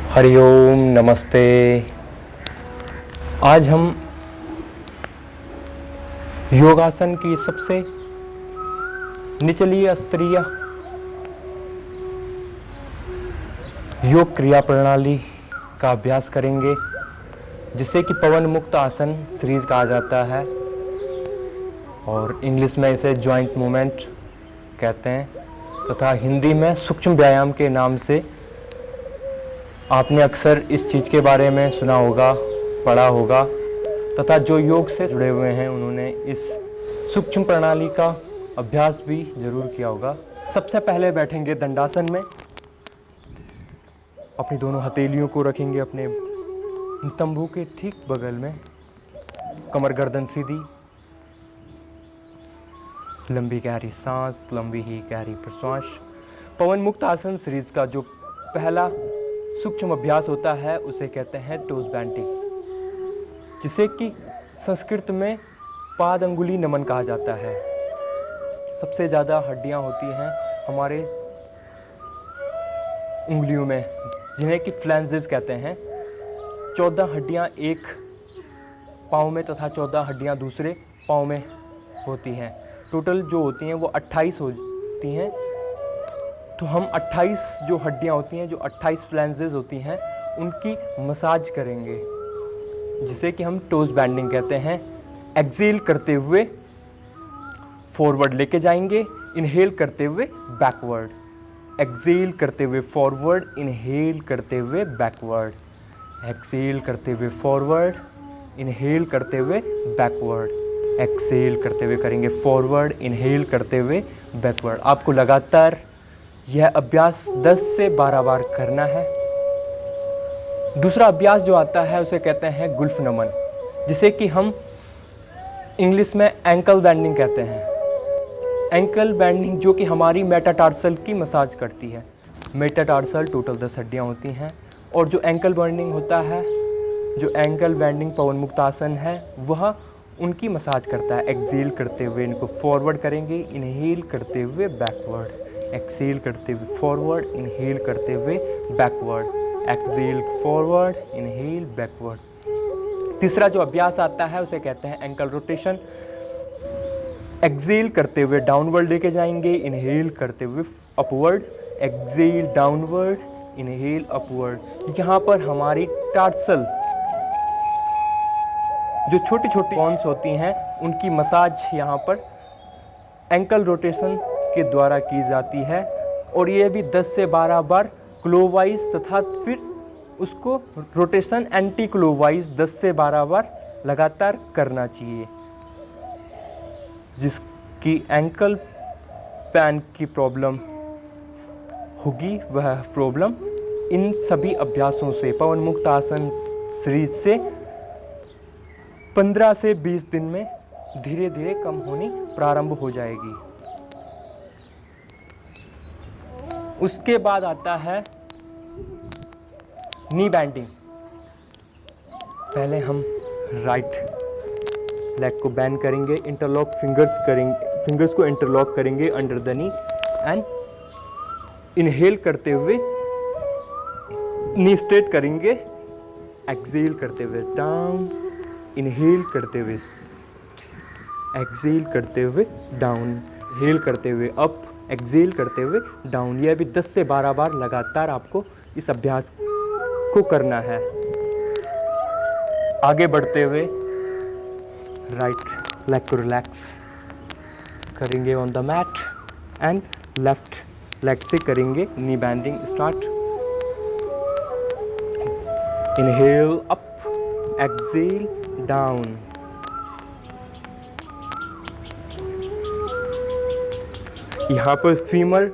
हरिओम नमस्ते। आज हम योगासन की सबसे निचली स्तरीय योग क्रिया प्रणाली का अभ्यास करेंगे, जिसे कि पवन मुक्त आसन सीरीज कहा जाता है और इंग्लिश में इसे जॉइंट मूवमेंट कहते हैं तथा हिंदी में सूक्ष्म व्यायाम के नाम से आपने अक्सर इस चीज़ के बारे में सुना होगा, पढ़ा होगा तथा जो योग से जुड़े हुए हैं उन्होंने इस सूक्ष्म प्रणाली का अभ्यास भी जरूर किया होगा। सबसे पहले बैठेंगे दंडासन में। अपनी दोनों हथेलियों को रखेंगे अपने तंबू के ठीक बगल में। कमर गर्दन सीधी, लंबी गहरी सांस, लंबी ही गहरी प्रश्वास। पवन मुक्त आसन सीरीज का जो पहला सूक्ष्म अभ्यास होता है उसे कहते हैं टोज बेंडिंग, जिसे कि संस्कृत में पाद अंगुली नमन कहा जाता है। सबसे ज़्यादा हड्डियां होती हैं हमारे उंगलियों में, जिन्हें कि फ्लैंजेस कहते हैं। 14 हड्डियां एक पाँव में तथा 14 हड्डियां दूसरे पाँव में होती हैं। टोटल जो होती हैं वो 28 होती हैं। तो हम 28 जो हड्डियां होती हैं, जो 28 फ्लैंजेस होती हैं, उनकी मसाज करेंगे, जिसे कि हम टोज बैंडिंग कहते हैं। एक्सेल करते हुए फॉरवर्ड लेके जाएंगे, इनहेल करते हुए बैकवर्ड, एक्सेल करते हुए फॉरवर्ड, इनहेल करते हुए बैकवर्ड, एक्सेल करते हुए फॉरवर्ड, इनहेल करते हुए बैकवर्ड, एक्सेल करते हुए करेंगे फॉरवर्ड, इनहेल करते हुए बैकवर्ड। आपको लगातार यह अभ्यास 10 से 12 बार करना है। दूसरा अभ्यास जो आता है उसे कहते हैं गुल्फ नमन, जिसे कि हम इंग्लिश में एंकल बेंडिंग कहते हैं। एंकल बेंडिंग जो कि हमारी मेटाटार्सल की मसाज करती है। मेटाटार्सल टोटल 10 हड्डियां होती हैं और जो एंकल बेंडिंग होता है, जो एंकल बेंडिंग पवन मुक्त आसन है, वह उनकी मसाज करता है। एक्सेल करते हुए इनको फॉरवर्ड करेंगे, इनहेल करते हुए बैकवर्ड, एक्सेल करते हुए फॉरवर्ड, इनहेल करते हुए backward, exhale forward, inhale backward. तीसरा जो अभ्यास आता है उसे कहते हैं एंकल रोटेशन। एक्सेल करते हुए डाउनवर्ड लेके जाएंगे, इनहेल करते हुए upward, exhale downward, inhale upward. यहाँ पर हमारी टार्सल जो छोटी छोटी बोन्स होती हैं उनकी मसाज यहाँ पर एंकल रोटेशन के द्वारा की जाती है और ये भी 10 से 12 बार क्लोवाइज तथा फिर उसको रोटेशन एंटी क्लोवाइज 10 से 12 बार लगातार करना चाहिए। जिसकी एंकल पैन की प्रॉब्लम होगी वह प्रॉब्लम इन सभी अभ्यासों से, पवन मुक्त आसन सीरीज से 15 से 20 दिन में धीरे धीरे कम होनी प्रारंभ हो जाएगी। उसके बाद आता है नी बैंडिंग। पहले हम राइट लेग को बैंड करेंगे, इंटरलॉक फिंगर्स को इंटरलॉक करेंगे under the knee and inhale करते हुए नी स्ट्रेट करेंगे, एक्सेल करते हुए डाउन, इनहेल करते हुए एक्सेल करते हुए डाउन, इनहेल करते हुए अप, एक्सेल करते हुए डाउन। यह भी 10 से 12 बार लगातार आपको इस अभ्यास को करना है। आगे बढ़ते हुए राइट लेग को रिलैक्स करेंगे on the mat and left leg से करेंगे knee bending start. Inhale up, exhale down, यहाँ पर फीमर,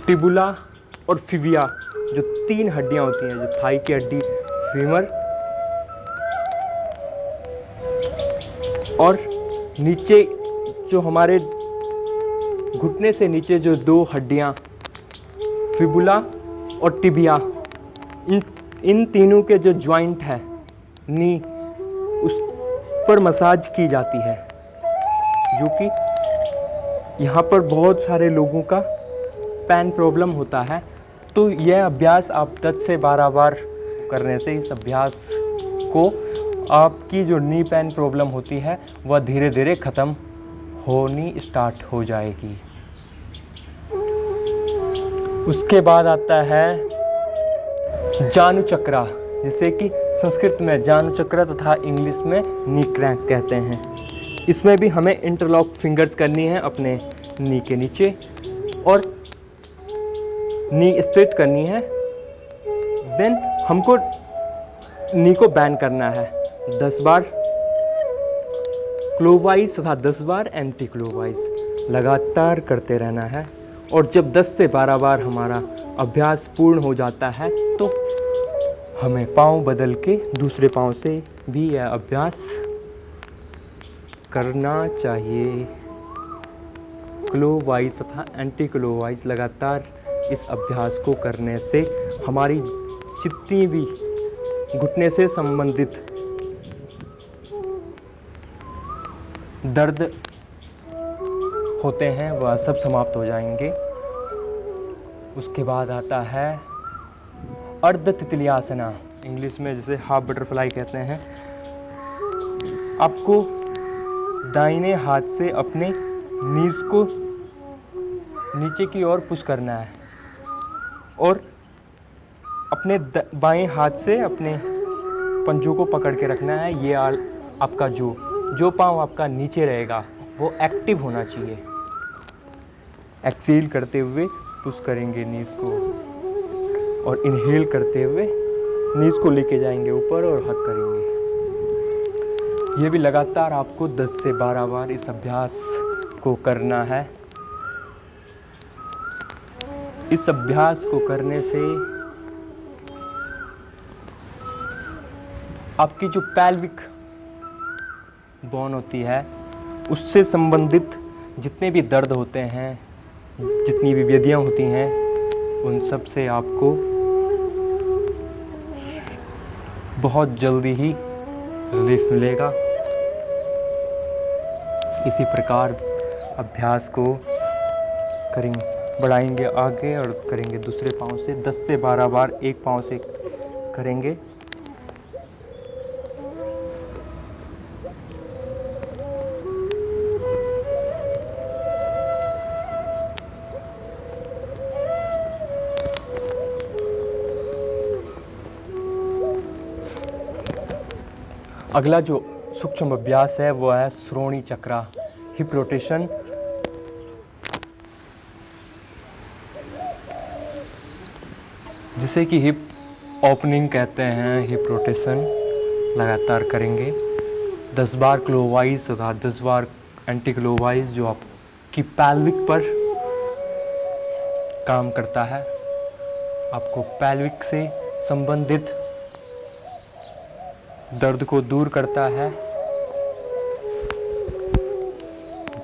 टिबुला और फिविया जो 3 हड्डियां होती हैं, जो थाई की हड्डी फीमर और नीचे जो हमारे घुटने से नीचे जो 2 हड्डियां फिबुला और टिबिया, इन तीनों के जो जॉइंट है नी, उस पर मसाज की जाती है, जो कि यहाँ पर बहुत सारे लोगों का पैन प्रॉब्लम होता है। तो यह अभ्यास आप 10 से 12 बार करने से इस अभ्यास को आपकी जो नी पेन प्रॉब्लम होती है वह धीरे धीरे ख़त्म होनी स्टार्ट हो जाएगी। उसके बाद आता है जानु चक्रा, जिसे कि संस्कृत में जानु चक्रा तथा इंग्लिश में नी क्रैंक कहते हैं। इसमें भी हमें इंटरलॉक फिंगर्स करनी है अपने नी के नीचे और नी स्ट्रेट करनी है। देन हमको नी को बैंड करना है 10 बार क्लोकवाइज तथा 10 बार एंटी क्लोकवाइज लगातार करते रहना है। और जब 10 से 12 बार हमारा अभ्यास पूर्ण हो जाता है तो हमें पाँव बदल के दूसरे पाँव से भी यह अभ्यास करना चाहिए। क्लोकवाइज तथा एंटी क्लोकवाइज लगातार इस अभ्यास को करने से हमारी जितनी भी घुटने से संबंधित दर्द होते हैं वह सब समाप्त हो जाएंगे। उसके बाद आता है अर्ध तितलियासना, इंग्लिश में जिसे हाफ बटरफ्लाई कहते हैं। आपको दाहिने हाथ से अपने नीज को नीचे की ओर पुश करना है और अपने बाएं हाथ से अपने पंजों को पकड़ के रखना है। ये आपका जो पाँव आपका नीचे रहेगा वो एक्टिव होना चाहिए। एक्सेल करते हुए पुश करेंगे नीज को और इनहेल करते हुए नीज को लेके जाएंगे ऊपर और हक करेंगे। ये भी लगातार आपको 10 से 12 बार इस अभ्यास को करना है। इस अभ्यास को करने से आपकी जो पैल्विक बोन होती है उससे संबंधित जितने भी दर्द होते हैं, जितनी भी व्याधियाँ होती हैं, उन सब से आपको बहुत जल्दी ही रिलीफ मिलेगा। इसी प्रकार अभ्यास को करेंगे, बढ़ाएंगे आगे और करेंगे दूसरे पाँव से 10 से 12 बार एक पाँव से करेंगे। अगला जो सूक्ष्म अभ्यास है वो है श्रोणी चक्रा, हिप रोटेशन। जिसे कि हिप ओपनिंग कहते हैं। हिप रोटेशन लगातार करेंगे 10 बार क्लोकवाइज तथा 10 बार एंटी क्लोकवाइज, जो आपकी पैल्विक पर काम करता है, आपको पैल्विक से संबंधित दर्द को दूर करता है।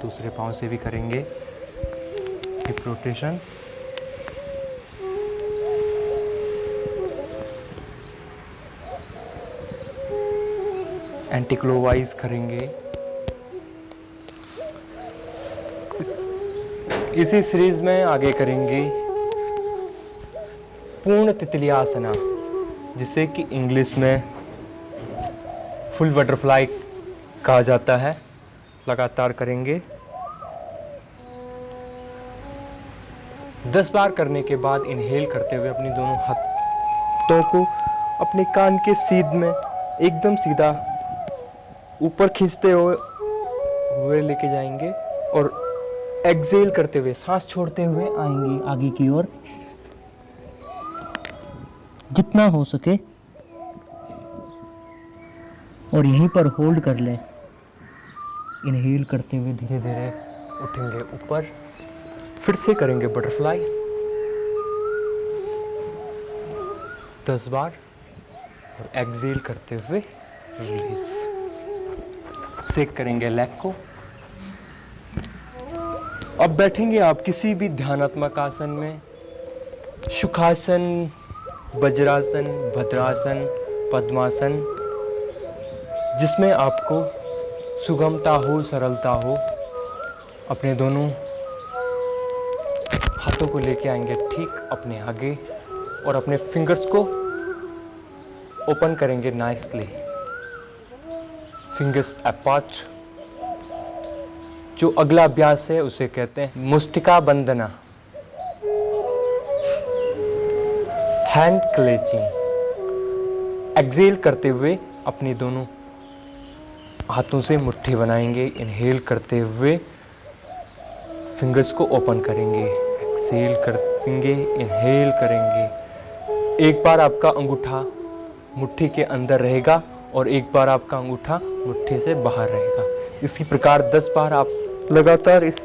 दूसरे पाँव से भी करेंगे हिप रोटेशन। एंटी क्लोकवाइज करेंगे। इसी सीरीज में आगे करेंगे पूर्ण तितलियासना, जिसे कि इंग्लिश में फुल बटरफ्लाई कहा जाता है। लगातार करेंगे 10 बार करने के बाद इनहेल करते हुए अपनी दोनों हाथों को अपने कान के सीध में एकदम सीधा ऊपर खींचते हुए लेके जाएंगे और एक्सेल करते हुए सांस छोड़ते हुए आएंगे आगे की ओर जितना हो सके और यहीं पर होल्ड कर लें। इनहेल करते हुए धीरे धीरे उठेंगे ऊपर, फिर से करेंगे बटरफ्लाई 10 बार और एक्सेल करते हुए रिलीज। सेक करेंगे लेग को। अब बैठेंगे आप किसी भी ध्यानात्मक आसन में, सुखासन, वज्रासन, भद्रासन, पद्मासन, जिसमें आपको सुगमता हो, सरलता हो। अपने दोनों हाथों को लेके आएंगे ठीक अपने आगे और अपने फिंगर्स को ओपन करेंगे नाइसली, फिंगर्स अपार्ट। जो अगला अभ्यास है उसे कहते हैं मुष्टिका बंधना, हैंड क्लेचिंग। एक्सेल करते हुए अपनी दोनों हाथों से मुट्ठी बनाएंगे, इनहेल करते हुए फिंगर्स को ओपन करेंगे, एक्सेल करेंगे, इनहेल करेंगे। एक बार आपका अंगूठा मुट्ठी के अंदर रहेगा और एक बार आपका अंगूठा मुट्ठी से बाहर रहेगा। इसी प्रकार 10 बार आप लगातार इस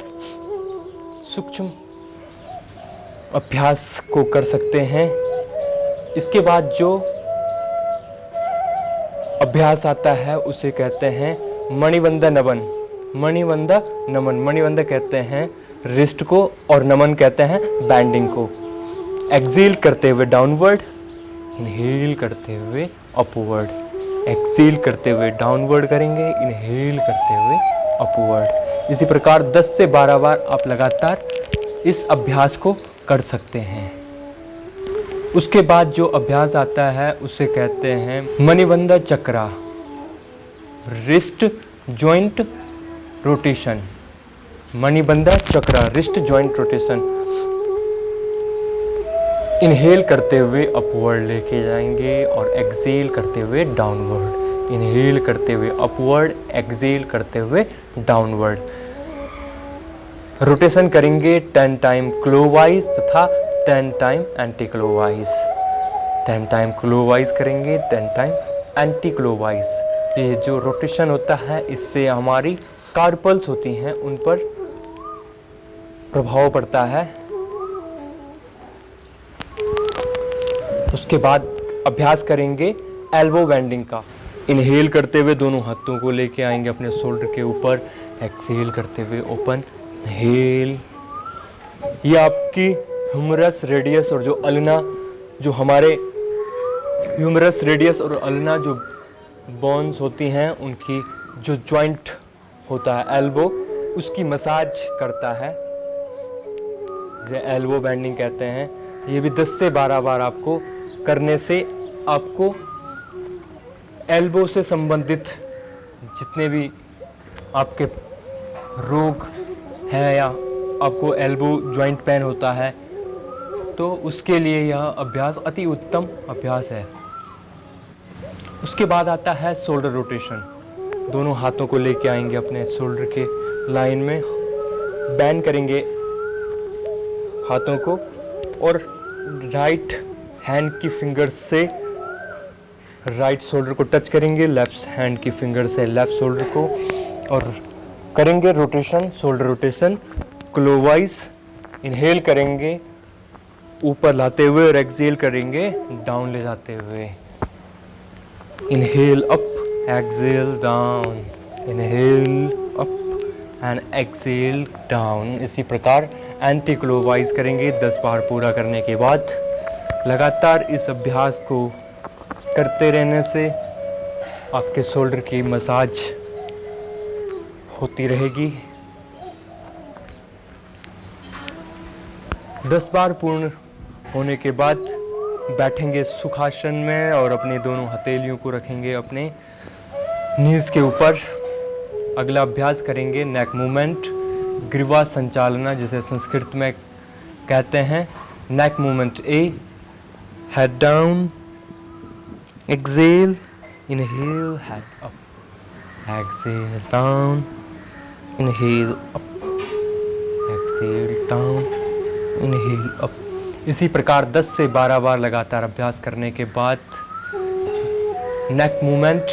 सूक्ष्म अभ्यास को कर सकते हैं। इसके बाद जो अभ्यास आता है उसे कहते हैं मणिबंध नमन। मणिबंध नमन, मणिबंध कहते हैं रिस्ट को और नमन कहते हैं बैंडिंग को। एक्सेल करते हुए डाउनवर्ड, इनहेल करते हुए अपवर्ड, एक्सेल करते हुए डाउनवर्ड करेंगे, इनहेल करते हुए अपवर्ड। इसी प्रकार 10 से 12 बार आप लगातार इस अभ्यास को कर सकते हैं। उसके बाद जो अभ्यास आता है उसे कहते हैं मणिबंध चक्रा, रिस्ट जॉइंट रोटेशन। मणिबंध चक्रा, रिस्ट जॉइंट रोटेशन। इनहेल करते हुए अपवर्ड लेके जाएंगे और एक्सेल करते हुए डाउनवर्ड, इनहेल करते हुए अपवर्ड, एक्सेल करते हुए डाउनवर्ड। रोटेशन करेंगे 10 टाइम क्लोकवाइज तथा 10 time anti clockwise. 10 time clockwise करेंगे, 10 टाइम एंटी क्लोकवाइज। ये जो रोटेशन होता है इससे हमारी कार्पल्स होती हैं उन पर प्रभाव पड़ता है। उसके बाद अभ्यास करेंगे एल्बो बेंडिंग का। इनहेल करते हुए दोनों हाथों को लेके आएंगे अपने शोल्डर के ऊपर, एक्सेल करते हुए ओपन, इनहेल। ये आपकी ह्यूमरस रेडियस और जो अल्ना, जो हमारे ह्यूमरस रेडियस और अल्ना जो बोन्स होती हैं उनकी जो जॉइंट होता है एल्बो, उसकी मसाज करता है, जिसे एल्बो बेंडिंग कहते हैं। ये भी 10 से 12 बार आपको करने से आपको एल्बो से संबंधित जितने भी आपके रोग हैं या आपको एल्बो जॉइंट पेन होता है तो उसके लिए यह अभ्यास अति उत्तम अभ्यास है। उसके बाद आता है शोल्डर रोटेशन। दोनों हाथों को लेके आएंगे अपने शोल्डर के लाइन में, बैंड करेंगे हाथों को और राइट हैंड की फिंगर से राइट शोल्डर को टच करेंगे, लेफ्ट हैंड की फिंगर से लेफ्ट शोल्डर को, और करेंगे rotation, shoulder rotation clockwise. Inhale करेंगे ऊपर लाते हुए और एक्सेल करेंगे डाउन ले जाते हुए। Inhale up, exhale down, inhale up and exhale down. इसी प्रकार एंटी क्लोकवाइज करेंगे 10 बार पूरा करने के बाद। लगातार इस अभ्यास को करते रहने से आपके शोल्डर की मसाज होती रहेगी। 10 बार पूर्ण होने के बाद बैठेंगे सुखासन में और अपनी दोनों हथेलियों को रखेंगे अपने नीज के ऊपर। अगला अभ्यास करेंगे नेक मूवमेंट, ग्रीवा संचालना जिसे संस्कृत में कहते हैं। Neck movement a, head down, exhale, inhale, head up, exhale down, inhale up, exhale down, inhale up. इसी प्रकार 10 से 12 बार लगातार अभ्यास करने के बाद नेक मूवमेंट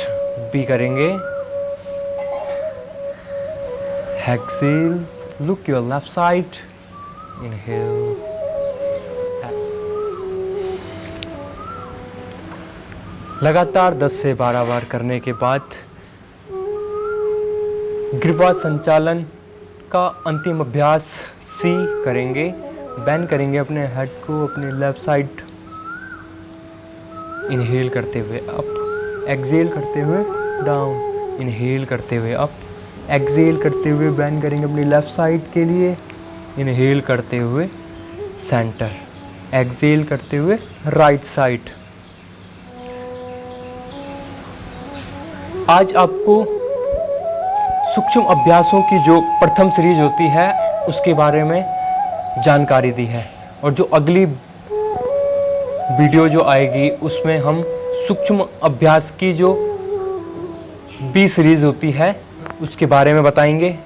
भी करेंगे। Exhale, look your left side, inhale, लगातार 10 से 12 बार करने के बाद ग्रीवा संचालन का अंतिम अभ्यास सी करेंगे। बैंड करेंगे अपने हेड को अपने लेफ्ट साइड, इनहेल करते हुए अप, एक्सेल करते हुए डाउन, इनहेल करते हुए अप, एक्सेल करते हुए बैंड करेंगे अपनी लेफ्ट साइड के लिए, इनहेल करते हुए सेंटर। एक्सेल करते हुए राइट साइड। आज आपको सूक्ष्म अभ्यासों की जो प्रथम सीरीज होती है उसके बारे में जानकारी दी है, और जो अगली वीडियो जो आएगी उसमें हम सूक्ष्म अभ्यास की जो बी सीरीज होती है उसके बारे में बताएंगे।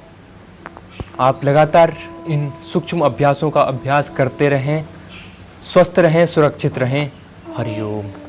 आप लगातार इन सूक्ष्म अभ्यासों का अभ्यास करते रहें, स्वस्थ रहें, सुरक्षित रहें। हरिओम।